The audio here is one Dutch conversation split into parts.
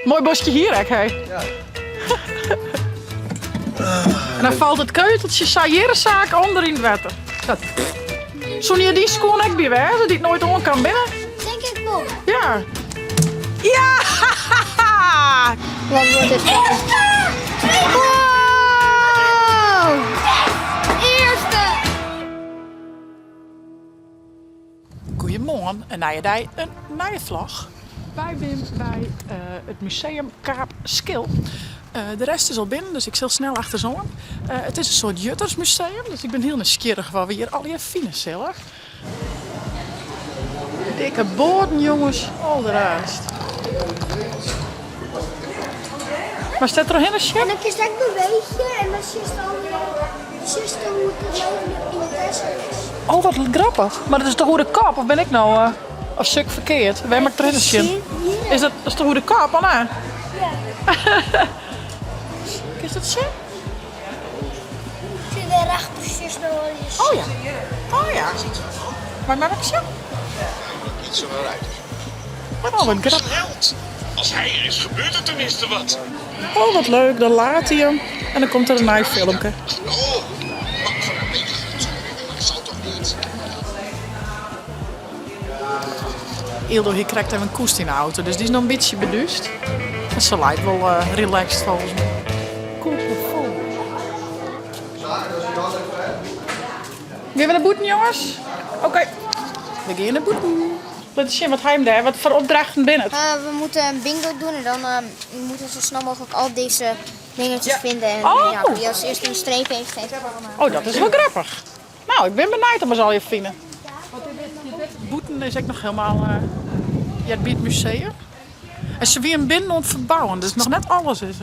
Mooi bosje hier, hè? Ja. En dan valt het keuteltje saaiërenzaak onder in het water. Zo'n je die schoon ik bij hè? Dat ik nooit om kan binnen. Denk ik wel. Ja. Ja! Wat wordt het? Wow! Eerste! Goedemorgen, een nieuwe dag, een nieuwe vlog. Wij zijn bij het museum Kaap Skil. De rest is al binnen, dus ik zal snel achter zo aan. Het is een soort juttersmuseum, dus ik ben heel nieuwsgierig waar we hier al je fine zullen. Dikke boorden, jongens, al de rest. Maar staat er nog een shit? En dan kun je lekker bewegen en dan zie je dan hoe het leven in de test is. Oh, wat grappig. Maar dat is toch hoe de kop, of ben ik nou of stuk verkeerd? Waar maakt er een shit? Is dat toch hoe de kop, of nee? Ja. Is dat shit? Ik vind er echt precies nog wel eens. Oh ja. Oh ja. Maar maak ik zo? Niet zo wel uit. Oh, wat grappig. Held! Als hij er is, gebeurt er tenminste wat. Oh, wat leuk. Dan laat hij hem. En dan komt er een nieuw filmpje. Oh, bang voor een beetje goed. Dat zal toch niet? Ildo hier krijgt even een koest in de auto, dus die is nog een beetje beduust. En ze lijkt wel relaxed volgens mij. Cool, vol. Gaan we naar boeten, jongens? Oké. We gaan naar boeten. Laten zien wat hij hem daar, wat voor opdrachten binnen. We moeten een bingo doen en dan moeten we zo snel mogelijk al deze dingetjes vinden. En Oh. ja, wie als eerste een streep heeft, heeft Oh, dat is wel grappig. Nou, ik ben benieuwd om eens al je vinden. Boeten is ook nog helemaal het Beat Museum. En ze weer een binnen aan het verbouwen, dus nog net alles is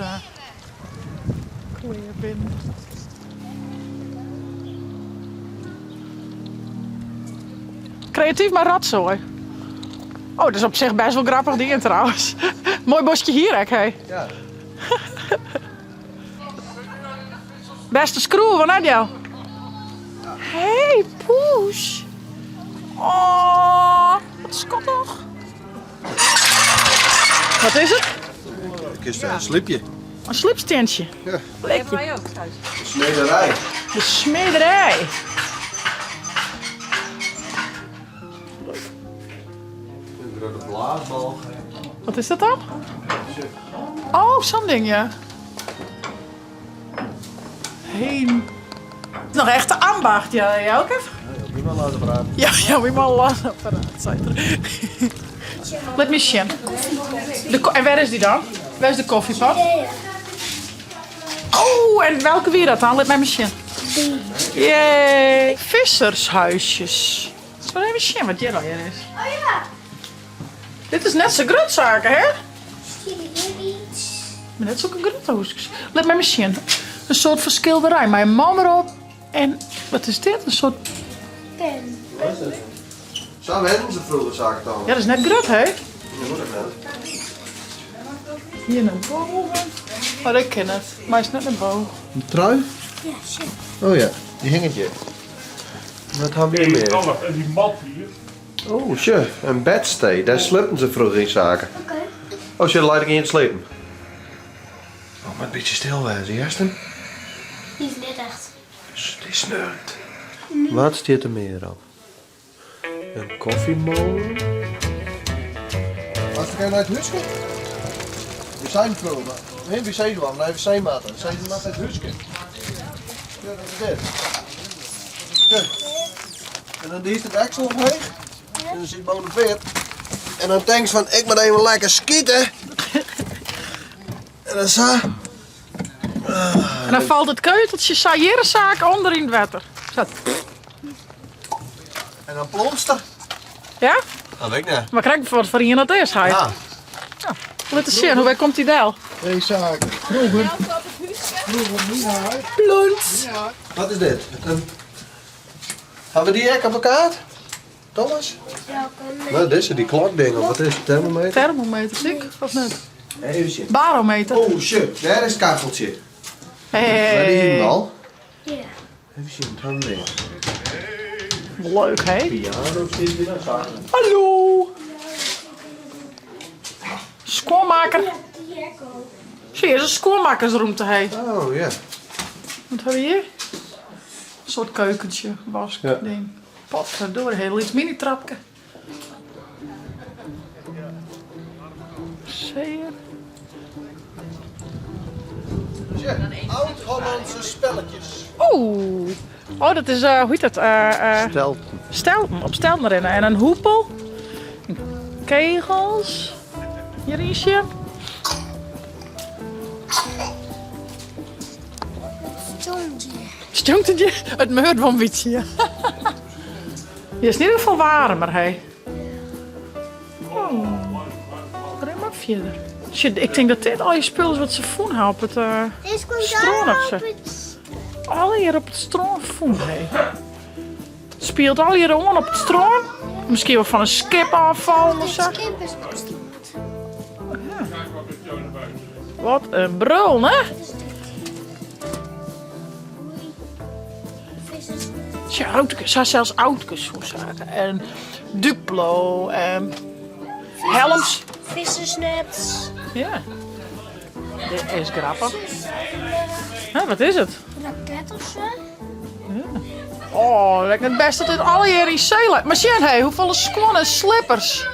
clear binnen. Creatief maar rotzooi. Oh, dat is op zich best wel grappig ding trouwens. Mooi bosje hier, hè? Ja. Beste screw van Adjo. Hey, poes. Oh, wat schattig. Wat is het? Kist een slipje. Een slipstentje. Ja. Lekker. De smederij. De smederij. Een grote blaasbal. Wat is dat dan? Oh, zo'n ding, ja. Heen. Nog echt de ambacht, ja, jij ook even? Ja, moet je maar laten praten. Ja, wie maar laten apparaat zijn er. Let me zien. En waar is die dan? Waar is de koffiepot? Oh, en welke weer dat dan? Let mij maar zien. Jee. Vissershuisjes. Zullen we even zien wat hier al hier is? Oh ja, Dit is net zo groot zaken, hè? zie je hier iets? Maar net zulke grote hoesjes. Let mij maar zien. Een soort van schilderij. Mijn man erop. En wat is dit? Een soort... Pen. Wat is het? Zo hebben ze vroeger zaken dan. Ja, dat is net groot, hè? Je moet het net. Hier naar boven. Oh, ik ken het. Maar hij is net naar boven. Een trui? Ja, shit. Oh ja, die hingetje. Wat hebben we hier meer? En die mat hier. Oh, shit. Een bedstay. Daar slipten ze vroeger in zaken. Oké. Oh shit, laat ik in het slepen. Oh, maar een beetje stil wezen, Jersten. Die is net echt. Die sneurt. Wat staat er meer op? Een koffiemolen. Als ik naar het huisje? We zijn vroeger. We zijn gewoon, naar de wc-maten. We zijn naar het huisje. Ja, dat is dit. Kijk. En dan is het deksel omheen. En dan zit je boven de veer. En dan denk je van, ik moet even lekker skieten. En dan zo. En dan valt het keuteltje saaiërenzaak onder in het water. Zo. En dan plonster. Ja? Dat weet ik niet. Maar krijg je voor hier dat is, hij. Ja. Laten we zien, hoe bij komt die deel? Deze zaken. Vroeger. Plons. Wat is dit? Hebben we die ek op elkaar? Thomas? Welke? Nou, dit is die klokdingen. Wat is het? Thermometer? Thermometer, zie ik? Of net? Even shit. Barometer. Oh shit, daar is het kacheltje. Waar die Hey. hier al? Ja. Even zien, het hangt weer. Leuk, hè? Piano zit weer aan. Hallo. Schoonmaker. Echo. Zie je, is een schoonmakersruimte heen. Oh ja. Wat hebben we hier? Een soort keukentje, was Ja. ding. Potverdorie, heel iets mini-trapje. Zie je? Ja, oud-Hollandse spelletjes. Oeh. Oh, dat is, hoe heet dat? Stel. Stelten, op stelten rennen. En een hoepel. Kegels. Hier is je. Stontje. Het meurt van beetje. Je is in ieder geval warmer, hé. Oh. Ren maar verder. Shit, ik denk dat dit al je spullen is wat ze voelen op het Deze komt stroom daar op op ze. het... Al hier op het stroom voelen, hé. Speelt al hier rond op het stroom. Misschien wel van een skip afvallen of zo. Skip is kost. Wat een brul, hè? Ja, autootjes, zijn zelfs autootjes voor zaken. En Duplo en helms. Vissersnets. Ja. Dit is grappig. Hè, wat is het? Raket of zo. Oh, lijkt het best dat dit alle hier in zee lijkt. Maar zie je, hoeveel schone slippers.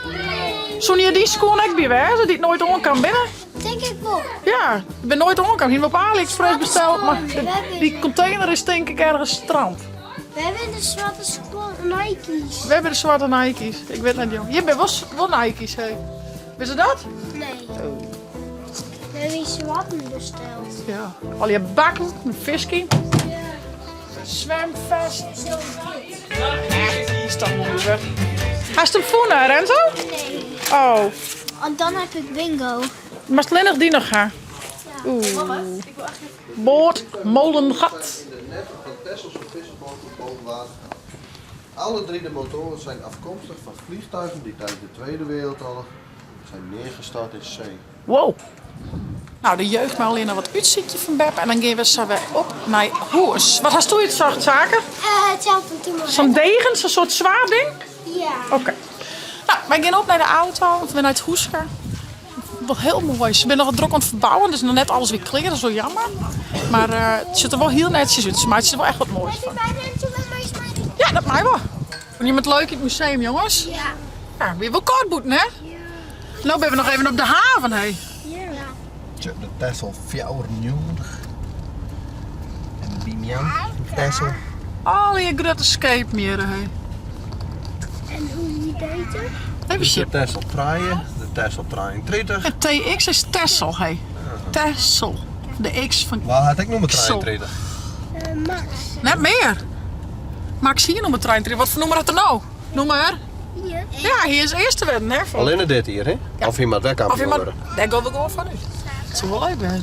Zo'n je die schoon ik bij hè? Zodat die het nooit om kan binnen. Denk ik wel. Ja, ik ben nooit om kan. Die heb op AliExpress besteld, maar die container is denk ik ergens strand. We hebben de zwarte Nike's. We hebben de zwarte Nike's. Ik weet niet, joh. Je bent wel Nike's, hé. Wist je dat? Nee. We hebben die zwarte besteld. Ja. Al je bakken, een viskie, Ja. zwemvest. Zo goed. Die staat mooi weg. Hij is hem voelen, Renzo? Nee. Oh, En dan heb ik bingo. maar het alleen nog die nog gaan. Oeh. Boord, molengat. De netten van Texels of vissersboot boven water gaan. Alle 3 de motoren zijn afkomstig van vliegtuigen die tijdens de Tweede Wereldoorlog zijn neergestort in zee. Wow. Nou, de jeugd maar alleen nog wat uitzichtje van Beb. En dan gaan we zo weer op naar huis. Wat hast u het zacht zaken? Hetzelfde toen nog. Zo'n degen, zo'n soort zwaar ding? Ja. Oké. Nou, wij gaan op naar de auto. We gaan naar het huis gaan. Wel heel mooi. Ze zijn nog wat druk aan het verbouwen. Dus nog net alles weer kleren. Dat is wel jammer. Maar het ziet er wel heel netjes uit. Maar het is er wel echt wat moois van. Ja, dat mij wel. Vond je het leuk in het museum, jongens? Ja. Ja, weer wel koudboeten, hè? Nou ben we nog even op de haven, hé. Ja. De Texel 94. En de Bimian. Texel. Al je grote scheepmeren, hé. En hoe die beter? Even De shit. Texel 3, de Texel 33. Het TX is Texel, hé. Texel. De X van Waar had ik nog met Texel. 33? Max. Net meer. Maar ik zie je nog met trein. Wat voor nummer had er nou? Noem maar. Hier. Ja, hier is de eerste wedden, hè? Alleen de dit hier, hè? Of je maar weg Of je maar, worden. daar gaan we gewoon van u. Het is wel leuk, hè?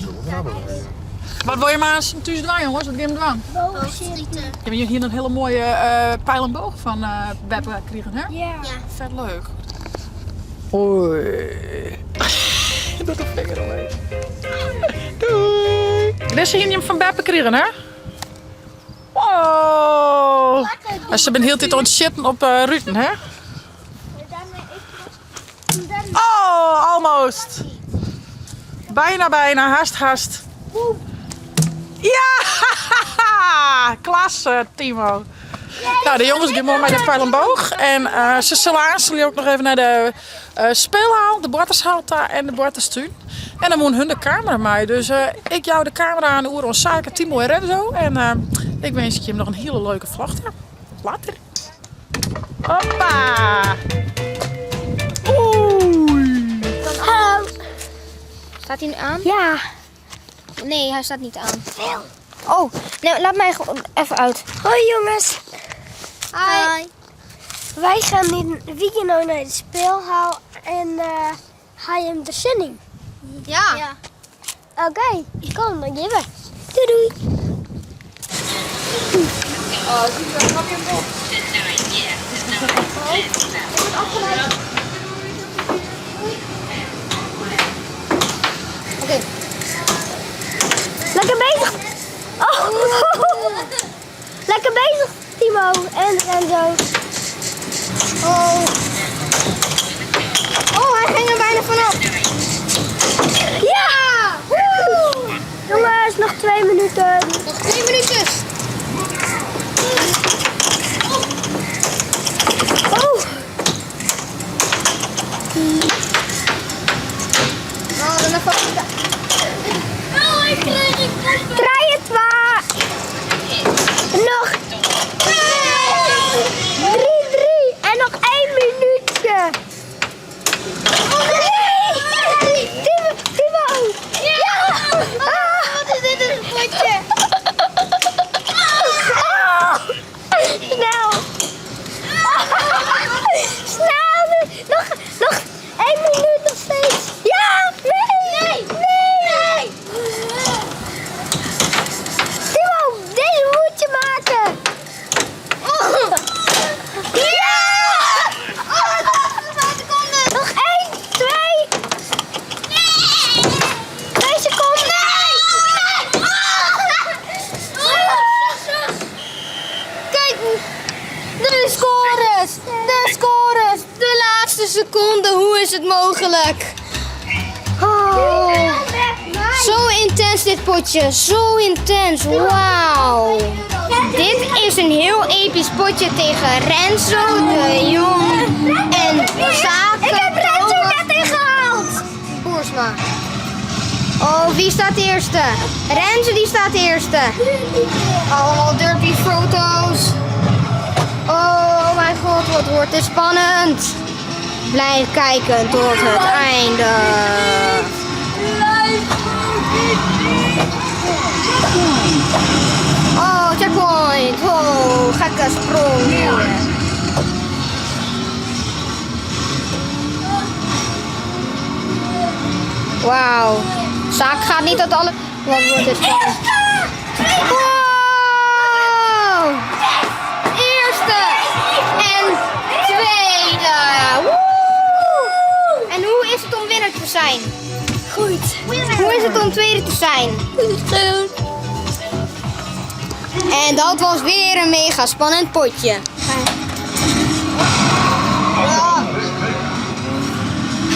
Wat wil je maar eens thuis doen, jongens? Wat gaan we doen? Boogschieten. Heb je hier een hele mooie pijl en boog van Beb gekregen, hè? Ja. Vet leuk. Hoi. Dat de vinger alleen. Doei. Dit is hier van Beb gekregen, hè? Wow. En ze bent heel de tijd aan het zitten op Ruten, hè? Oh, almost. Bijna, haast. Ja, klasse, Timo. Nou, de jongens gaan mooi met de pijl en boog. En ze zullen aansluiten ook nog even naar de speelhaal, de Bartershaal daar en de Barterstuin. En dan moet hun de camera mee. Dus ik jou de camera aan de oren ons zaken, Timo en Renzo. En ik wens je hem nog een hele leuke vlog. Later. Hoppa. Oei. Hallo. Staat hij nu aan? Ja. Nee, hij staat niet aan. Veel. Oh, nee, laat mij gewoon even uit. Hoi jongens. Hi. Wij gaan in weekend nou naar de speelhal en ga je hem de zin in? Ja. Oké, kom dan geven. Doei doei. Oké. Lekker bezig. Oh. Lekker bezig, Timo en Renzo. Oh. Oh, hij ging er bijna vanaf. Ja! 3, 2. Nog 3, 3. En nog 1 minuutje. Nee! Timo! Ja! Wat is dit een potje? Snel! Snel! Nog 1 minuut nog steeds. Ja! Nee! Timo, deze moet je maken. Ja! Nog 1, 2. 2 seconden. Kijk, de scores. De scores. De laatste seconde. Hoe is het mogelijk? Oh. Zo intens dit potje. Zo intens. Wauw. Dit is een heel episch potje tegen Renzo, de Jong en Zaken. Ik heb Renzo net ingehaald. Boersma. Oh, wie staat eerste? Renzo die staat eerste. Allemaal dirty foto's. Oh mijn god, wat wordt dit spannend. Blijf kijken tot het einde. Oh, checkpoint. Oh, gekke sprong. Wauw. Zaak gaat niet tot alle... Wat wordt dit spannend. Wow. Eerste. En tweede. Woe. En hoe is het om winnaar te zijn? Goed. Hoe is het om tweede te zijn? Goed. En dat was weer een mega spannend potje.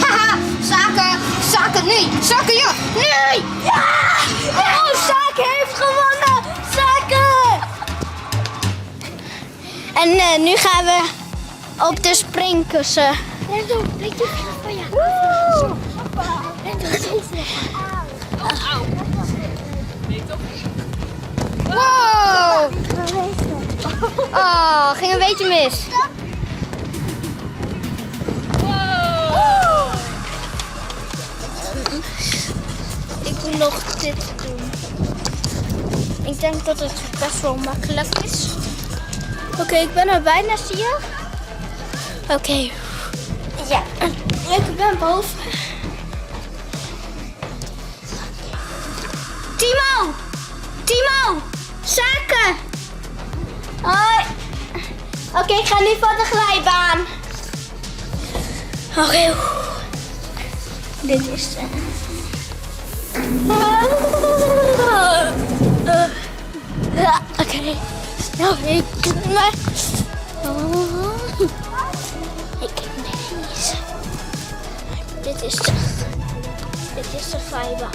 Haha, Zaken, nee, Zaken, ja, nee! Ja! Oh, Zaken heeft gewonnen. Zaken. En nu gaan we op de springkussen. Renzo, breek je vinger van je. Renzo, Wow! Oh, ging een beetje mis. Ik moet nog dit doen. Ik denk dat het best wel makkelijk is. Oké, ik ben er bijna, zie je? Oké. Ja, ik ben boven. Timo! Zaken! Hoi! Oké, ik ga nu voor de glijbaan. Oké. Dit is het. Oké. Nou, ik klimmen. Ik heb niks. Dit is de glijbaan.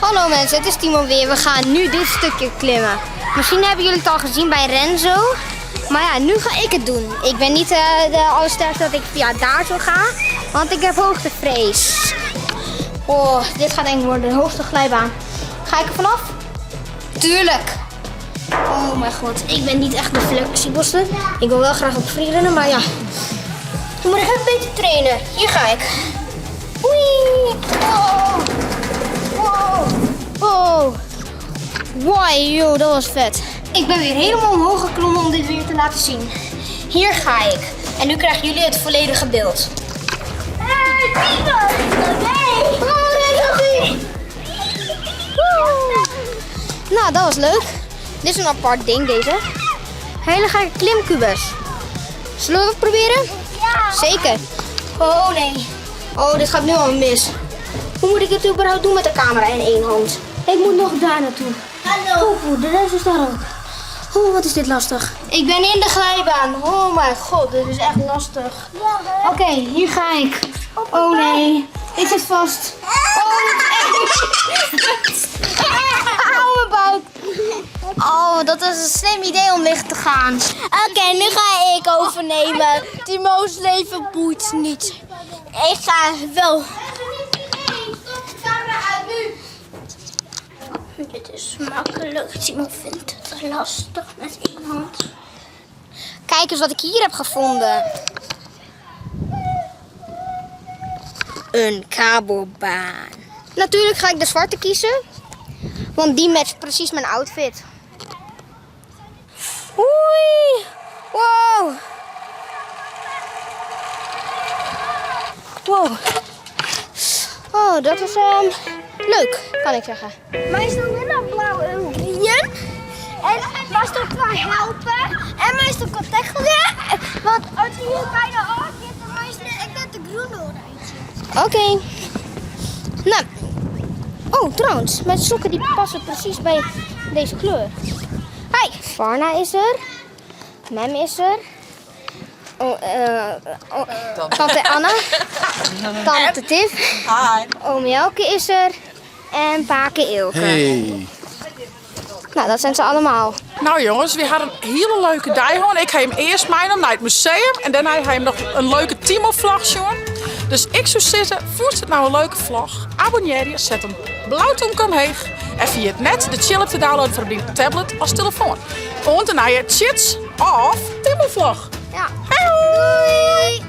Hallo mensen, het is Timo weer. We gaan nu dit stukje klimmen. Misschien hebben jullie het al gezien bij Renzo. Maar ja, nu ga ik het doen. Ik ben niet de allersterkste dat ik via daar zo ga. Want ik heb hoogtevrees. Oh, dit gaat denk ik worden de hoogste glijbaan. Ga ik er vanaf? Tuurlijk. Oh mijn god, ik ben niet echt de flexibelste. Ik wil wel graag op freerunnen, maar ja. Ik moet even een beetje trainen. Hier ga ik. Oei. Oh. Wow. Wow. Wow, joh, dat was vet. Ik ben weer helemaal omhoog geklommen om dit weer te laten zien. Hier ga ik. En nu krijgen jullie het volledige beeld. Hey, Timo! Nee! Nou, dat was leuk. Dit is een apart ding, deze. Hele gekke klimkubus. Zullen we het proberen? Ja! Zeker. Oh nee. Oh, dit gaat nu al mis. Hoe moet ik het überhaupt doen met de camera in één hand? Ik moet nog daar naartoe. Hallo! Oh, de rest is daar ook. Oh, wat is dit lastig. Ik ben in de glijbaan. Oh mijn god, dit is echt lastig. Ja, Oké, hier ga ik. Oh nee, ik zit vast. Oh mijn buik. Oh, dat is een slim idee om licht te gaan. Oké, nu ga ik overnemen. Timo's leven boeit niet. Ik ga wel. Dit is makkelijk. Timo vindt het lastig met iemand. Kijk eens wat ik hier heb gevonden. Een kabelbaan. Natuurlijk ga ik de zwarte kiezen. Want die matcht precies mijn outfit. Oei. Wow. Wow. Oh, dat is leuk, kan ik zeggen. Mij is nog wel een blauwe rien. En mij is nog wel helpen. En mij is nog contact gedaan. Want als je hier bijna af zit, dan mij is net de groene oranje. Oké. Nou. Oh, trouwens, mijn sokken die passen precies bij deze kleur. Hi. Varna is er. Mem is er. Tante Anna. Tante Tiff. Hi. Oom Jelke is er. En Pake Ilke. Hey. Nou, dat zijn ze allemaal. Nou jongens, we hadden een hele leuke dag gewoon. Ik ga hem eerst meenemen naar het museum. En daarna ga je hem nog een leuke Timo-vlog zien. Dus ik zou zeggen, voert het nou een leuke vlog. Abonneer je, zet een blauwtje omheen. En via het net de chill te downloaden voor je tablet als telefoon. En daarna je chits of Timo-vlog. Ja. Hey. Doei!